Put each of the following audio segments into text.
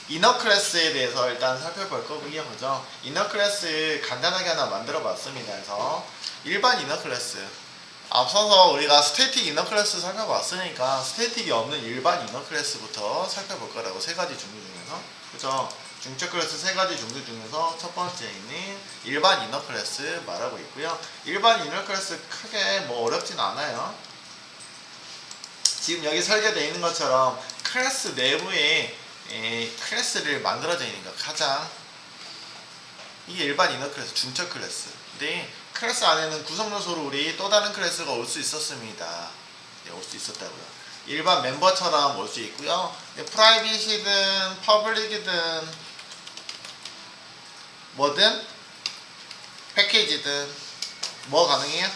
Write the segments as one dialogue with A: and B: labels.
A: 이너 클래스에 대해서 일단 살펴볼 거고요. 그죠? 이너 클래스 간단하게 하나 만들어 봤습니다. 그래서 일반 이너 클래스. 앞서서 우리가 스태틱 이너 클래스 살펴봤으니까 스태틱이 없는 일반 이너 클래스부터 살펴볼 거라고 세 가지 종류 중에서. 그죠? 중첩 클래스 세 가지 종류 중에서 첫 번째는 일반 이너 클래스 말하고 있고요. 일반 이너 클래스 크게 뭐 어렵진 않아요. 지금 여기 설계되어 있는 것처럼 클래스 내부에 클래스를 만들어져 있는 거 가장 이게 일반 이너 클래스, 중첩 클래스. 근데 클래스 안에는 구성 요소로 우리 또 다른 클래스가 올 수 있었습니다. 네, 올 수 있었다고요. 일반 멤버처럼 올 수 있고요. 프라이빗이든 퍼블릭이든 뭐든 패키지든 뭐 가능해요?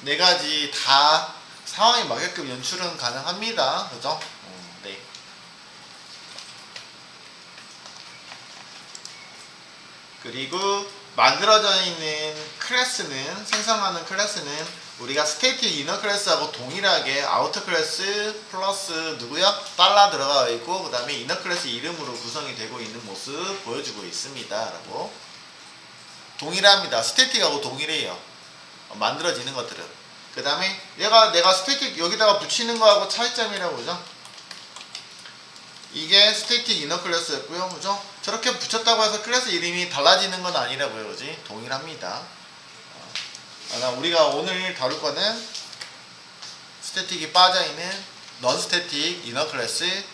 A: 네 가지 다 상황에 맞게끔 연출은 가능합니다. 그죠? 네. 그리고 만들어져 있는 클래스는 생성하는 클래스는 우리가 스태틱 이너 클래스하고 동일하게 아우터 클래스 플러스 누구요? 달러 들어가 있고 그 다음에 이너 클래스 이름으로 구성이 되고 있는 모습 보여주고 있습니다. 라고 동일합니다. 스태틱하고 동일해요. 만들어지는 것들은. 그 다음에 내가 스태틱 여기다가 붙이는 거하고 차이점이라고 그죠? 이게 스태틱 이너 클래스였고요. 그죠? 저렇게 붙였다고 해서 클래스 이름이 달라지는 건 아니라고요. 그지? 동일합니다. 우리가 오늘 다룰 거는 스태틱이 빠져있는 넌 스태틱 이너 클래스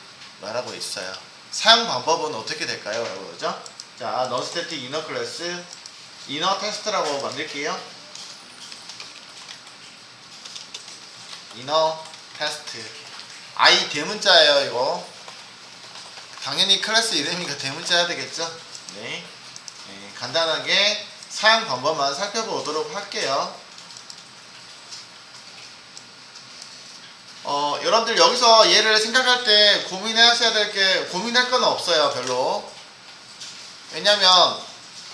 A: 말하고 있어요. 사용 방법은 어떻게 될까요? 라고 그러죠? 자, 넌 스태틱 이너 클래스 이너 테스트라고 만들게요. 이너 테스트. I 대문자예요, 이거. 당연히 클래스 이름이니까 대문자여야 되겠죠? 네. 간단하게 사용 방법만 살펴보도록 할게요. 여러분들 여기서 얘를 생각할 때 고민하셔야 될 게, 고민할 건 없어요, 별로. 왜냐면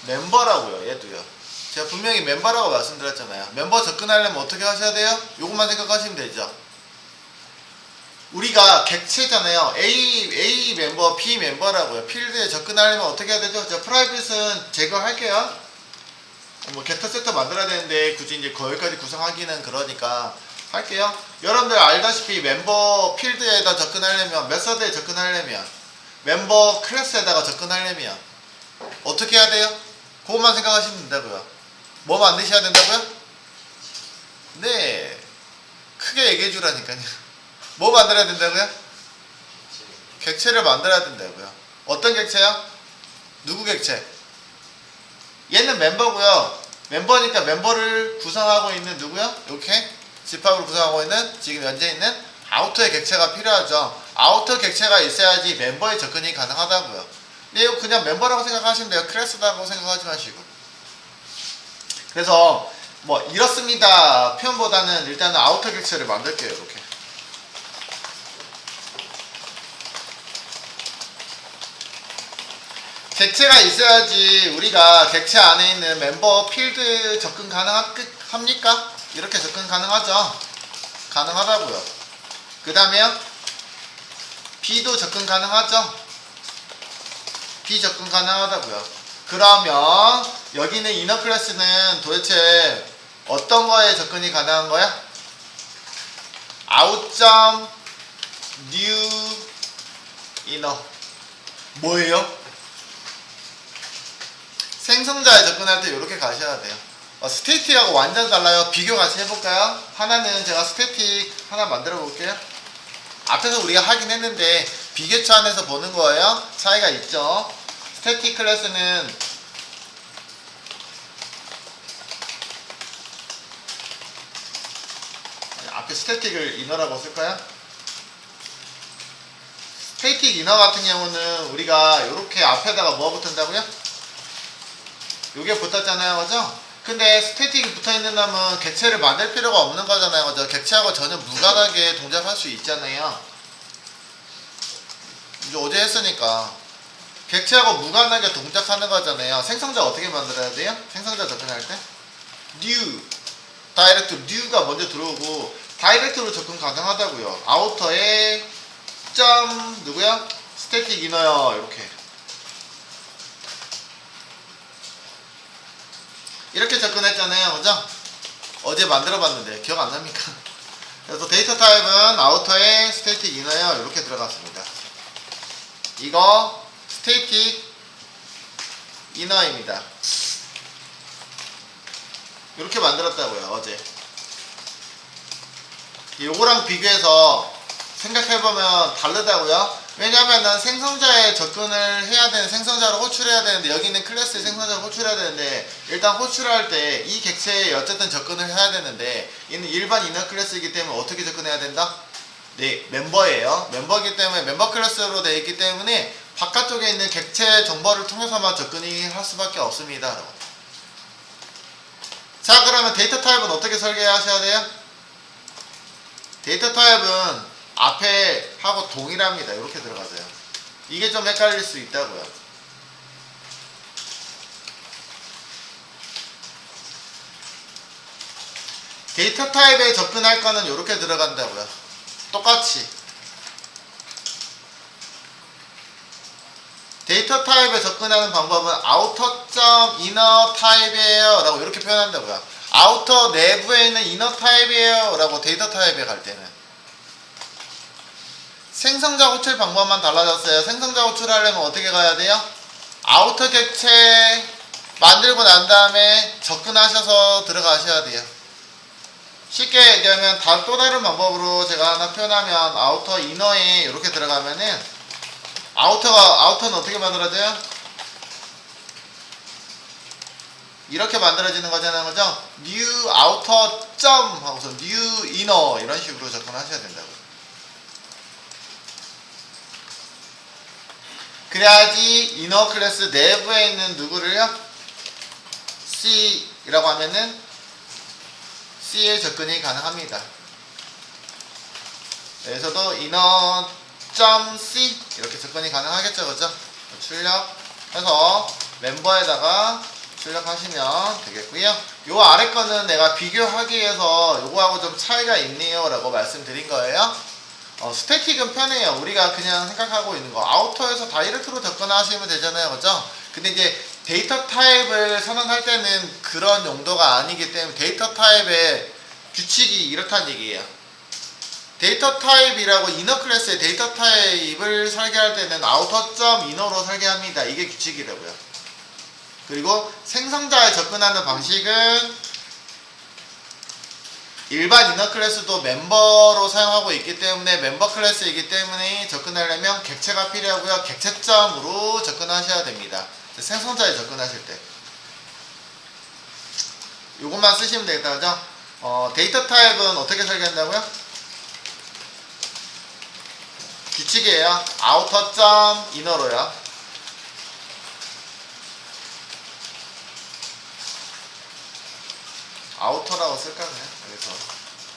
A: 멤버라고요, 얘도요. 제가 분명히 멤버라고 말씀드렸잖아요. 멤버 접근하려면 어떻게 하셔야 돼요? 요것만 생각하시면 되죠. 우리가 객체잖아요. A 멤버, B 멤버라고요. 필드에 접근하려면 어떻게 해야 되죠? 자, 프라이빗은 제거할게요. 뭐 게터 세터 만들어야 되는데 굳이 이제 거기까지 구성하기는 그러니까 할게요. 여러분들 알다시피 멤버 필드에다 접근하려면 메서드에 접근하려면 멤버 클래스에다가 접근하려면 어떻게 해야 돼요? 그것만 생각하시면 된다고요. 뭐 만드셔야 된다고요? 네, 크게 얘기해 주라니까요. 뭐 만들어야 된다고요? 객체를 만들어야 된다고요. 어떤 객체요? 누구 객체? 얘는 멤버고요. 멤버니까 멤버를 구성하고 있는 누구요? 이렇게 집합으로 구성하고 있는 지금 현재 있는 아우터의 객체가 필요하죠. 아우터 객체가 있어야지 멤버의 접근이 가능하다고요. 근데 이거 그냥 멤버라고 생각하시면 돼요. 클래스라고 생각하지 마시고. 그래서 뭐 이렇습니다 표현보다는 일단은 아우터 객체를 만들게요. 이렇게. 객체가 있어야지 우리가 객체 안에 있는 멤버 필드 접근 가능합니까? 이렇게 접근 가능하죠. 가능하다고요. 그 다음에요. B도 접근 가능하죠. B 접근 가능하다고요. 그러면 여기는 이너 클래스는 도대체 어떤 거에 접근이 가능한 거야? out.new inner 뭐예요? 생성자에 접근할 때 이렇게 가셔야 돼요. 스태틱하고 완전 달라요. 비교 같이 해볼까요? 하나는 제가 스태틱 하나 만들어 볼게요. 앞에서 우리가 하긴 했는데 비교차 안에서 보는 거예요. 차이가 있죠. 스태틱 클래스는 앞에 스태틱을 이너라고 쓸까요? 스태틱 이너 같은 경우는 우리가 이렇게 앞에다가 뭐가 붙은다고요? 요게 붙었잖아요, 그죠? 근데 스태틱이 붙어있는다면 객체를 만들 필요가 없는 거잖아요, 그죠? 객체하고 전혀 무관하게 동작할 수 있잖아요. 이제 어제 했으니까 객체하고 무관하게 동작하는 거잖아요. 생성자 어떻게 만들어야 돼요? 생성자 접근할 때 new, 다이렉트 new가 먼저 들어오고 다이렉트로 접근 가능하다고요. 아우터에 점 누구야? 스태틱 이너요. 이렇게 접근했잖아요. 그죠? 어제 만들어봤는데 기억 안 납니까? 그래서 데이터 타입은 아우터에 스태틱 이너요. 이렇게 들어갔습니다. 이거 스태틱 이너입니다. 이렇게 만들었다고요. 어제. 요거랑 비교해서 생각해보면 다르다고요. 왜냐면은 생성자에 접근을 해야 되는, 생성자로 호출해야 되는데, 여기 있는 클래스에 생성자를 호출해야 되는데, 일단 호출할 때 이 객체에 어쨌든 접근을 해야 되는데, 얘는 일반 이너 클래스이기 때문에 어떻게 접근해야 된다? 네, 멤버예요. 멤버이기 때문에 멤버 클래스로 되어 있기 때문에 바깥쪽에 있는 객체 정보를 통해서만 접근이 할 수밖에 없습니다. 자, 그러면 데이터 타입은 어떻게 설계하셔야 돼요? 데이터 타입은 앞에 하고 동일합니다. 이렇게 들어가세요. 이게 좀 헷갈릴 수 있다고요. 데이터 타입에 접근할 거는 이렇게 들어간다고요. 똑같이. 데이터 타입에 접근하는 방법은 outer.inner 타입이에요 라고 이렇게 표현한다고요. 아우터 내부에 있는 이너 타입이에요 라고 데이터 타입에 갈 때는. 생성자 호출 방법만 달라졌어요. 생성자 호출하려면 어떻게 가야 돼요? 아우터 객체 만들고 난 다음에 접근하셔서 들어가셔야 돼요. 쉽게 얘기하면 또 다른 방법으로 제가 하나 표현하면 아우터 이너에 이렇게 들어가면은 아우터는 어떻게 만들어져요? 이렇게 만들어지는 거잖아요. 그죠? new outer 점 하고서 new inner 이런 식으로 접근하셔야 된다고요. 그래야지 이너 클래스 내부에 있는 누구를요? C라고 하면은 C에 접근이 가능합니다. 여기서도 inner.c 이렇게 접근이 가능하겠죠. 그죠? 출력해서 멤버에다가 출력하시면 되겠고요. 요 아래 거는 내가 비교하기 위해서 요거하고 좀 차이가 있네요 라고 말씀드린 거예요. 스태틱은 편해요. 우리가 그냥 생각하고 있는 거. 아우터에서 다이렉트로 접근하시면 되잖아요. 그죠? 근데 이제 데이터 타입을 선언할 때는 그런 용도가 아니기 때문에 데이터 타입의 규칙이 이렇다는 얘기예요. 데이터 타입이라고 이너 클래스의 데이터 타입을 설계할 때는 outer.inner로 설계합니다. 이게 규칙이라고요. 그리고 생성자에 접근하는 방식은 일반 이너 클래스도 멤버로 사용하고 있기 때문에 멤버 클래스이기 때문에 접근하려면 객체가 필요하고요. 객체점으로 접근하셔야 됩니다. 생성자에 접근하실 때 요것만 쓰시면 되겠다. 그죠? 데이터 타입은 어떻게 설계한다고요? 규칙이에요. outer.inner로요. 아우터라고 쓸까 그냥? 그래서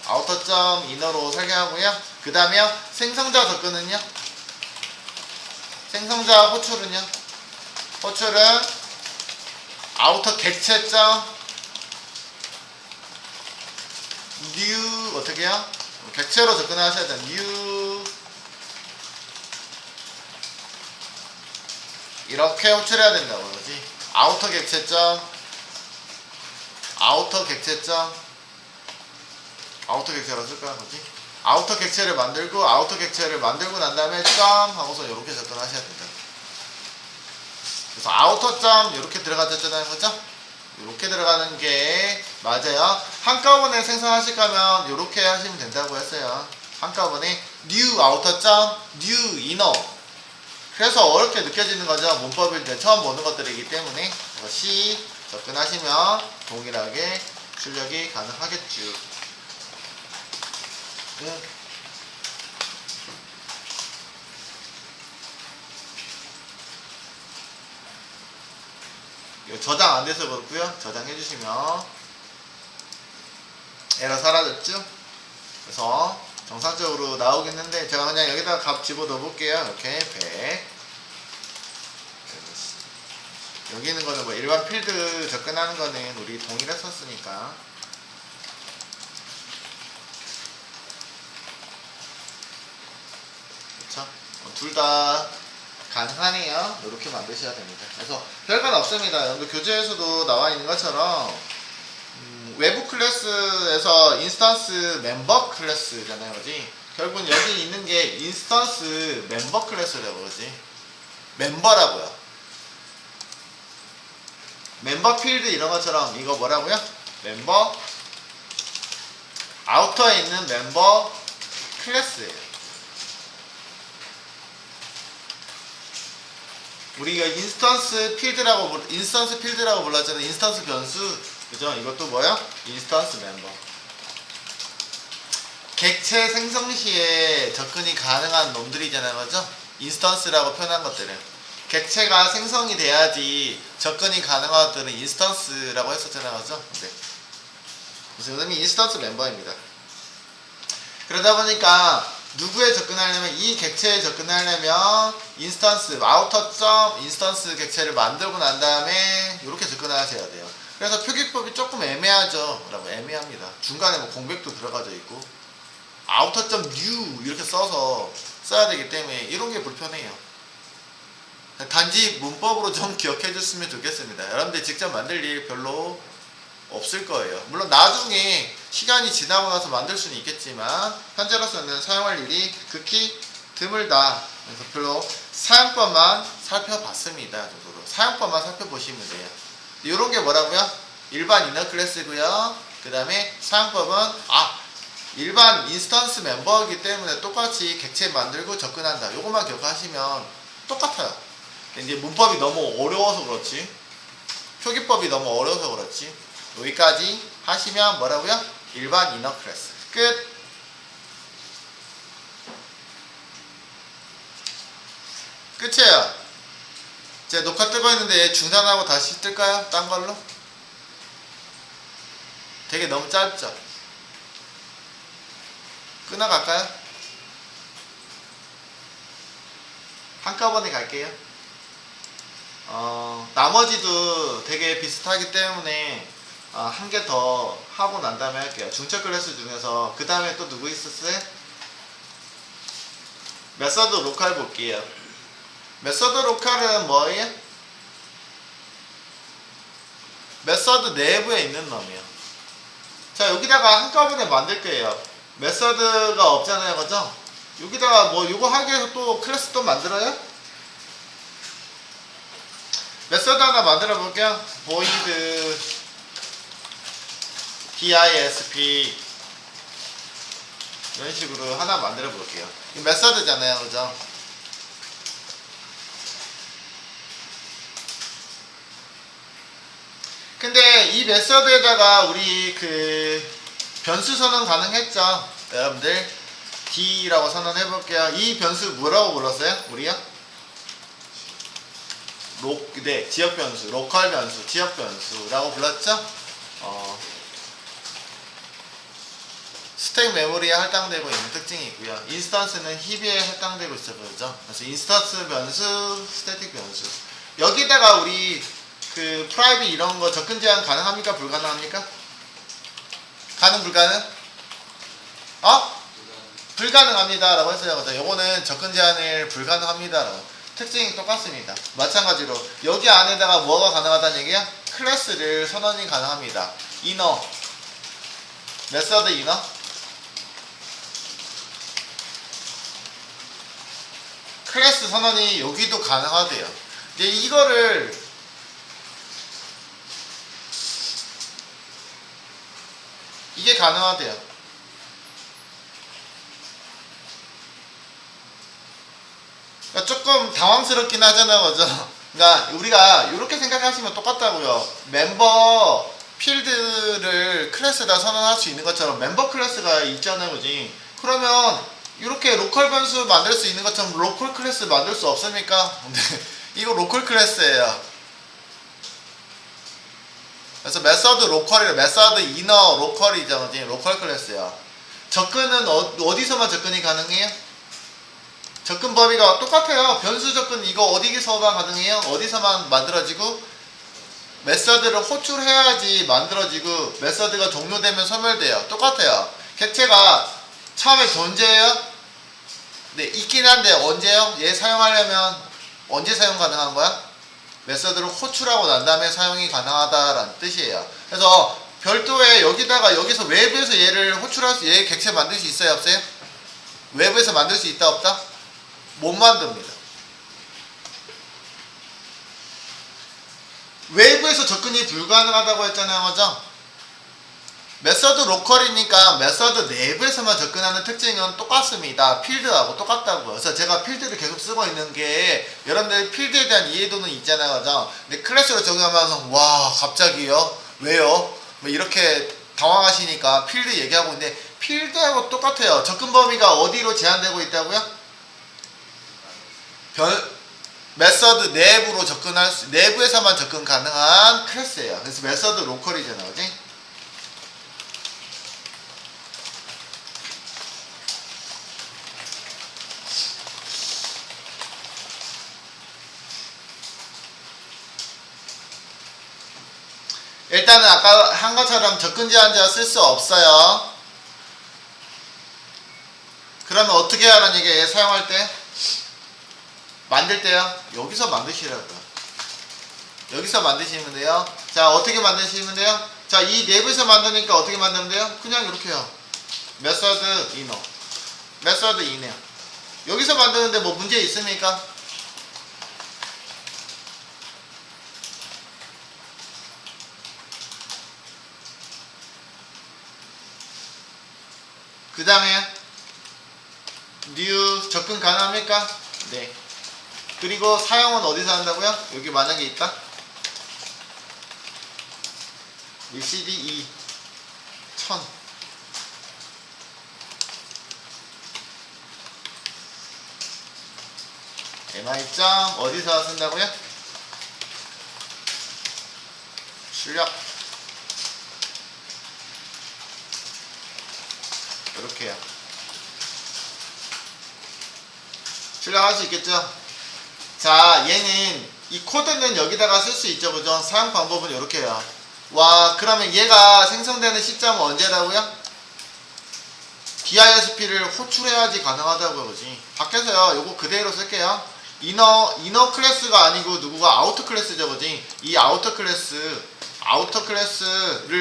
A: outer.inner로 설계하고요. 그 다음에 생성자 접근은요? 생성자 호출은요? 호출은 outer 객체점 new 어떻게 해요? 객체로 접근하셔야 돼요. new 이렇게 호출해야 된다고 그러지. outer 객체점 아우터 객체점 아우터 객체라고 쓸까 뭐지? 아우터 객체를 만들고 난 다음에 점 하고서 이렇게 접근하셔야 된다. 그래서 아우터 점 이렇게 들어갔잖아요. 그죠? 이렇게 들어가는 게 맞아요. 한꺼번에 생성하실 거면 이렇게 하시면 된다고 했어요. 한꺼번에 new outer 점 new inner. 그래서 어렵게 느껴지는 거죠. 문법일 때 처음 보는 것들이기 때문에 C 접근하시면 동일하게 출력이 가능하겠죠. 저장 안 돼서 그렇고요. 저장해 주시면 에러 사라졌죠? 그래서 정상적으로 나오겠는데 제가 그냥 여기다가 값 집어 넣어 볼게요. 이렇게 100 여기 있는 거는 뭐 일반 필드 접근하는 거는 우리 동일했었으니까 그렇죠? 둘 다 가능하네요. 이렇게 만드셔야 됩니다. 그래서 별건 없습니다. 여러분들 교재에서도 나와 있는 것처럼 외부 클래스에서 인스턴스 멤버 클래스잖아요, 그지? 결국은 여기 있는 게 인스턴스 멤버 클래스라고 그러지. 멤버라고요. 멤버 필드 이런 것처럼 이거 뭐라고요? 멤버 아우터에 있는 멤버 클래스예요. 우리가 인스턴스 필드라고 불렀잖아요. 인스턴스 변수, 그죠? 이것도 뭐야? 인스턴스 멤버. 객체 생성 시에 접근이 가능한 놈들이잖아요, 그죠? 인스턴스라고 표현한 것들은 객체가 생성이 돼야지 접근이 가능한 것들은 인스턴스라고 했었잖아요, 그죠? 네. 그래서 이놈이 인스턴스 멤버입니다. 그러다 보니까 누구에 접근하려면, 이 객체에 접근하려면 인스턴스 아우터 인스턴스 객체를 만들고 난 다음에 이렇게 접근하셔야 돼요. 그래서 표기법이 조금 애매하죠. 라고 애매합니다. 중간에 뭐 공백도 들어가져 있고 outer.new 이렇게 써야 되기 때문에 이런 게 불편해요. 단지 문법으로 좀 기억해 줬으면 좋겠습니다. 여러분들 직접 만들 일 별로 없을 거예요. 물론 나중에 시간이 지나고 나서 만들 수는 있겠지만 현재로서는 사용할 일이 극히 드물다. 그래서 별로 사용법만 살펴봤습니다. 정도로 사용법만 살펴보시면 돼요. 이런 게 뭐라고요? 일반 이너 클래스고요. 그 다음에 사용법은 일반 인스턴스 멤버이기 때문에 똑같이 객체 만들고 접근한다. 요것만 기억하시면 똑같아요. 이제 문법이 너무 어려워서 그렇지, 표기법이 너무 어려워서 그렇지, 여기까지 하시면 뭐라고요? 일반 이너 클래스 끝. 끝이에요. 이제 녹화 뜨고 있는데 중단하고 다시 뜰까요? 딴 걸로? 되게 너무 짧죠? 끊어갈까요? 한꺼번에 갈게요. 나머지도 되게 비슷하기 때문에 한 개 더 하고 난 다음에 할게요. 중첩 클래스 중에서 그 다음에 또 누구 있었어요? 메서드 로컬 볼게요. 메서드 로컬은 뭐예요? 메서드 내부에 있는 놈이요. 자, 여기다가 한꺼번에 만들 거예요. 메서드가 없잖아요, 그죠? 여기다가 뭐 이거 하기 위해서 또 클래스 또 만들어요? 메서드 하나 만들어 볼게요. void disp 이런 식으로 하나 만들어 볼게요. 이거 메서드잖아요, 그죠? 근데 이 메서드에다가 우리 변수 선언 가능했죠? 여러분들 D라고 선언해 볼게요. 이 변수 뭐라고 불렀어요? 우리요? 네, 지역 변수, 로컬 변수, 지역 변수라고 불렀죠? 스택 메모리에 할당되고 있는 특징이 있고요. 인스턴스는 힙에 할당되고 있어 보이죠? 그래서 인스턴스 변수, 스태틱 변수. 여기다가 우리 프라이빗 이런 거 접근 제한 가능합니까? 불가능합니까? 가능, 불가능? 불가능합니다 라고 했어요. 그래서 요거는 접근 제한을 불가능합니다 라고. 특징이 똑같습니다. 마찬가지로 여기 안에다가 뭐가 가능하다는 얘기야? 클래스를 선언이 가능합니다. 이너, 메서드 이너, 클래스 선언이 여기도 가능하대요. 근데 이게 가능하대요. 그러니까 조금 당황스럽긴 하잖아요, 그죠? 그러니까 우리가 이렇게 생각하시면 똑같다고요. 멤버 필드를 클래스에다 선언할 수 있는 것처럼 멤버 클래스가 있잖아요, 그지? 그러면 이렇게 로컬 변수 만들 수 있는 것처럼 로컬 클래스 만들 수 없습니까? 근데 이거 로컬 클래스예요. 그래서 메서드 로컬이라, 메서드 이너 로컬이죠, 그지? 로컬 클래스야. 접근은 어디서만 접근이 가능해요? 접근 범위가 똑같아요. 변수 접근 이거 어디서만 가능해요? 어디서만 만들어지고? 메서드를 호출해야지 만들어지고, 메서드가 종료되면 소멸돼요. 똑같아요. 객체가 처음에 존재해요? 네, 있긴 한데 언제요? 얘 사용하려면 언제 사용 가능한 거야? 메서드를 호출하고 난 다음에 사용이 가능하다라는 뜻이에요. 그래서 별도의 여기다가 여기서 외부에서 얘를 호출할 수, 얘 객체 만들 수 있어요, 없어요? 외부에서 만들 수 있다, 없다? 못 만듭니다. 외부에서 접근이 불가능하다고 했잖아요, 맞죠? 메서드 로컬이니까 메서드 내부에서만 접근하는 특징은 똑같습니다. 필드하고 똑같다고요. 그래서 제가 필드를 계속 쓰고 있는 게 여러분들 필드에 대한 이해도는 있잖아요, 그죠? 근데 클래스로 적용하면 와 갑자기요? 왜요? 뭐 이렇게 당황하시니까 필드 얘기하고 있는데 필드하고 똑같아요. 접근 범위가 어디로 제한되고 있다고요? 메서드 내부로 접근할 수, 내부에서만 접근 가능한 클래스예요. 그래서 메서드 로컬이잖아, 그지? 일단은 아까 한 것처럼 접근 제한자 쓸 수 없어요. 그러면 어떻게 하라는 얘기예요? 사용할 때? 만들 때요? 여기서 만드시라고요. 여기서 만드시면 돼요. 자, 어떻게 만드시면 돼요? 자, 이 내부에서 만드니까 어떻게 만들면 돼요? 그냥 이렇게요. 메서드 이너. 메서드 이너. 여기서 만드는데 뭐 문제 있습니까? 그 다음에 new 접근 가능합니까? 네. 그리고 사용은 어디서 한다고요? 여기 만약에 있다? cd 1000 mi 점 어디서 쓴다고요? 출력 이렇게요. 출력할 수 있겠죠? 자, 얘는 이 코드는 여기다가 쓸 수 있죠, 그죠? 사용 방법은 이렇게요. 와, 그러면 얘가 생성되는 시점은 언제라고요? DISP를 호출해야지 가능하다고요, 그지? 밖에서요, 요거 그대로 쓸게요. 이너 클래스가 아니고 누구가 아우터 클래스죠, 그지? 이 아우터 클래스를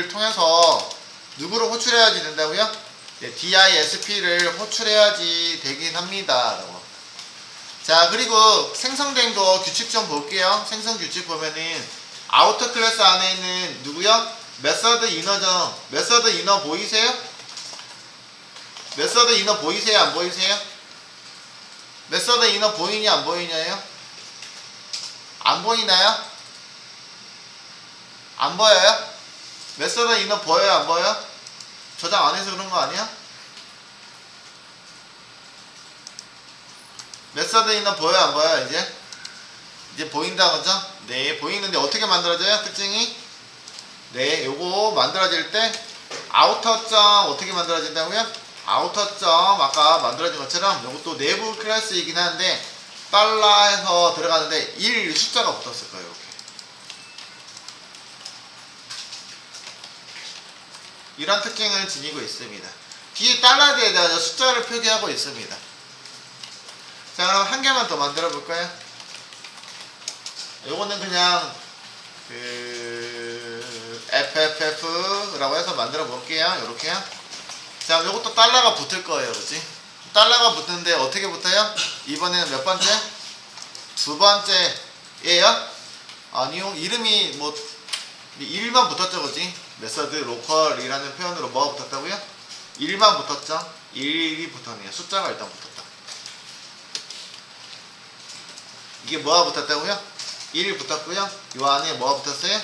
A: 통해서 누구를 호출해야지 된다고요? 네, DISP를 호출해야지 되긴 합니다. 라고. 자, 그리고 생성된 거 규칙 좀 볼게요. 생성 규칙 보면은 아우터 클래스 안에 있는 누구요? 메서드 이너죠. 메서드 이너 보이세요? 메서드 이너 보이세요? 안 보이세요? 메서드 이너 보이냐 안 보이냐요? 안 보이나요? 안 보여요? 메서드 이너 보여요? 안 보여요? 저장 안 해서 그런 거 아니야? 메서드 이너 보여요? 안 보여요? 이제 보인다, 그죠? 네, 보이는데 어떻게 만들어져요? 특징이? 네, 요거 만들어질 때 아우터 점 어떻게 만들어진다고요? 아우터 점 아까 만들어진 것처럼 요것도 내부 클래스이긴 한데 달러 해서 들어가는데 1 숫자가 붙었을 거예요. 이렇게. 이런 특징을 지니고 있습니다. 뒤에 달러 뒤에다 숫자를 표기하고 있습니다. 자, 그럼 한 개만 더 만들어 볼까요? 요거는 그냥 FFF라고 해서 만들어 볼게요. 요렇게요. 자, 요것도 달러가 붙을 거예요. 그치? 달러가 붙는데 어떻게 붙어요? 이번에는 몇 번째? 두 번째예요? 아니요. 이름이 뭐 1만 붙었죠. 그치? 메서드 로컬이라는 표현으로 뭐가 붙었다고요? 1만 붙었죠? 1이 붙었네요. 숫자가 일단 붙었다. 이게 뭐가 붙었다고요? 1이 붙었고요. 요 안에 뭐가 붙었어요?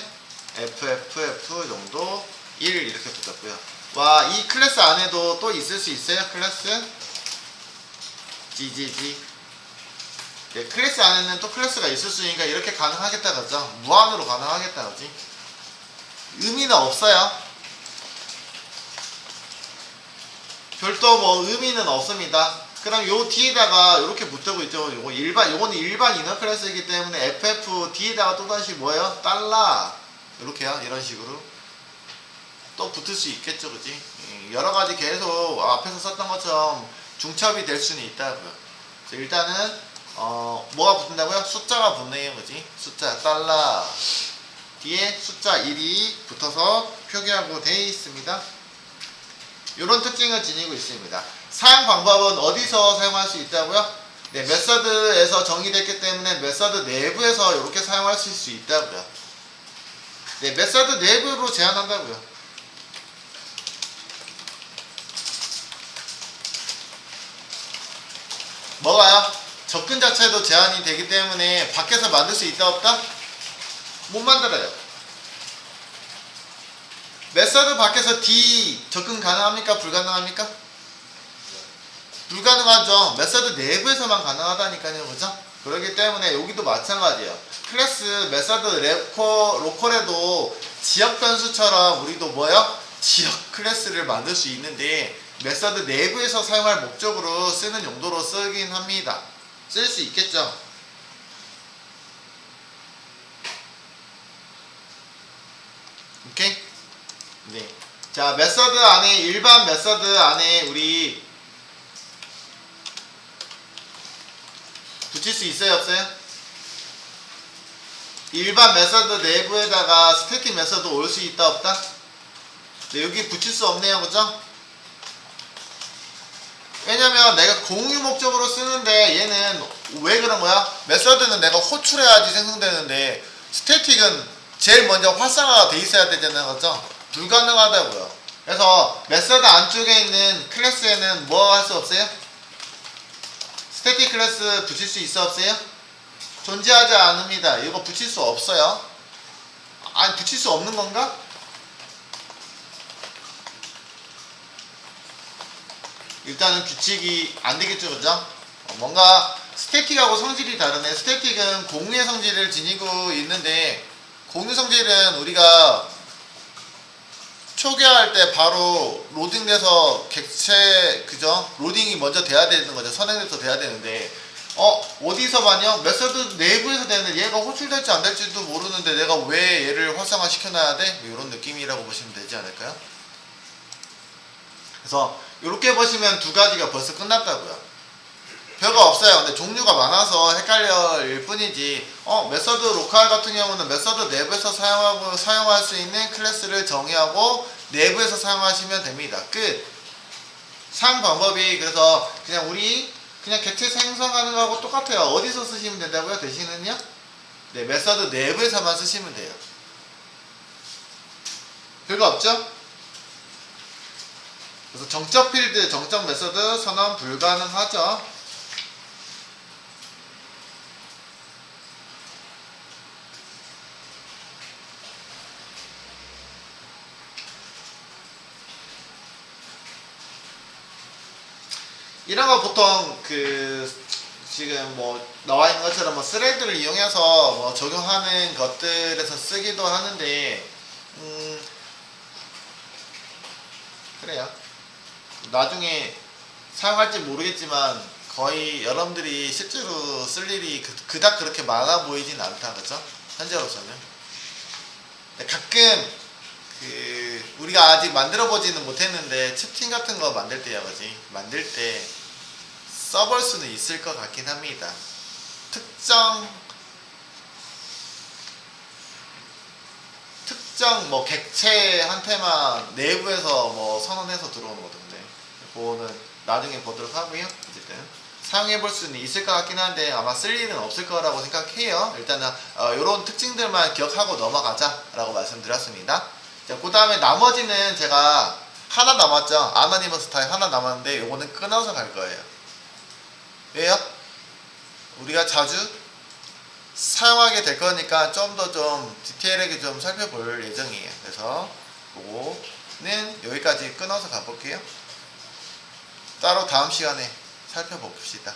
A: FFF 정도 1 이렇게 붙었고요. 와, 이 클래스 안에도 또 있을 수 있어요? 클래스 GGG. 네, 클래스 안에는 또 클래스가 있을 수 있으니까 이렇게 가능하겠다, 그죠? 무한으로 가능하겠다, 그지? 의미는 없어요. 별도 뭐 의미는 없습니다. 그럼 요 뒤에다가 이렇게 붙고 있죠. 요거는 일반 이너 클래스이기 때문에 FF 뒤에다가 또다시 뭐예요? 달러 이렇게요. 이런 식으로 또 붙을 수 있겠죠, 그지? 여러 가지 계속 앞에서 썼던 것처럼 중첩이 될 수는 있다고요. 일단은 뭐가 붙는다고요? 숫자가 붙네요, 그지? 숫자 달러 뒤에 숫자 1이 붙어서 표기하고 되어 있습니다. 이런 특징을 지니고 있습니다. 사용 방법은 어디서 사용할 수 있다고요? 네, 메서드에서 정의됐기 때문에 메서드 내부에서 이렇게 사용할 수 있다고요. 네, 메서드 내부로 제한한다고요. 뭐가요? 접근 자체도 제한이 되기 때문에 밖에서 만들 수 있다 없다? 못 만들어요. 메서드 밖에서 D 접근 가능합니까? 불가능합니까? 불가능하죠. 메서드 내부에서만 가능하다니까요. 그죠? 그렇기 때문에 여기도 마찬가지예요. 클래스 메서드 로컬에도 지역 변수처럼 우리도 뭐요? 지역 클래스를 만들 수 있는데 메서드 내부에서 사용할 목적으로 쓰는 용도로 쓰긴 합니다. 쓸 수 있겠죠. 오케이? 네. 자, 메서드 안에 일반 메서드 안에 우리 붙일 수 있어요, 없어요? 일반 메서드 내부에다가 스태틱 메서드 올 수 있다, 없다? 네, 여기 붙일 수 없네요, 그죠? 왜냐면 내가 공유 목적으로 쓰는데 얘는 왜 그런 거야? 메서드는 내가 호출해야지 생성되는데 스태틱은 제일 먼저 활성화가 돼 있어야 되잖아요, 그죠? 불가능하다고요. 그래서 메서드 안쪽에 있는 클래스에는 뭐 할 수 없어요? 스태틱 클래스 붙일 수 있어 없어요? 존재하지 않습니다. 이거 붙일 수 없어요. 아니, 붙일 수 없는 건가? 일단은 규칙이 안 되겠죠, 그죠? 뭔가 스태틱하고 성질이 다르네. 스태틱은 공유의 성질을 지니고 있는데 공유 성질은 우리가 초기화할 때 바로 로딩돼서 객체, 그죠? 로딩이 먼저 돼야 되는 거죠. 선행돼서 돼야 되는데 어디서 봤냐? 메서드 내부에서 되는, 얘가 호출될지 안 될지도 모르는데 내가 왜 얘를 활성화 시켜놔야 돼? 이런 느낌이라고 보시면 되지 않을까요? 그래서 이렇게 보시면 두 가지가 벌써 끝났다고요. 별거 없어요. 근데 종류가 많아서 헷갈릴 뿐이지. 메서드 로컬 같은 경우는 메서드 내부에서 사용할 수 있는 클래스를 정의하고 내부에서 사용하시면 됩니다. 끝. 사용 방법이 그래서 그냥 객체 생성하는 거하고 똑같아요. 어디서 쓰시면 된다고요? 대신은요? 네, 메서드 내부에서만 쓰시면 돼요. 별거 없죠? 그래서 정적 필드, 정적 메서드 선언 불가능하죠. 이런 거 보통 지금 뭐 나와 있는 것처럼 뭐 스레드를 이용해서 뭐 적용하는 것들에서 쓰기도 하는데 그래요. 나중에 사용할지 모르겠지만 거의 여러분들이 실제로 쓸 일이 그닥 그렇게 많아 보이진 않다, 그죠? 현재로서는. 가끔 우리가 아직 만들어 보지는 못했는데 채팅 같은 거 만들 때야, 그지? 만들 때 써볼 수는 있을 것 같긴 합니다. 특정 뭐 객체한테만 내부에서 뭐 선언해서 들어오는 거던데, 그거는 나중에 보도록 하고요. 어쨌든 사용해 볼 수는 있을 것 같긴 한데 아마 쓸 일은 없을 거라고 생각해요. 일단은 이런 특징들만 기억하고 넘어가자 라고 말씀드렸습니다. 자, 그 다음에 나머지는 제가 하나 남았죠. 아나니머스 타입 하나 남았는데 요거는 끊어서 갈 거예요. 왜요? 우리가 자주 사용하게 될 거니까 좀 더 디테일하게 좀 살펴볼 예정이에요. 그래서 그거는 여기까지 끊어서 가볼게요. 따로 다음 시간에 살펴봅시다.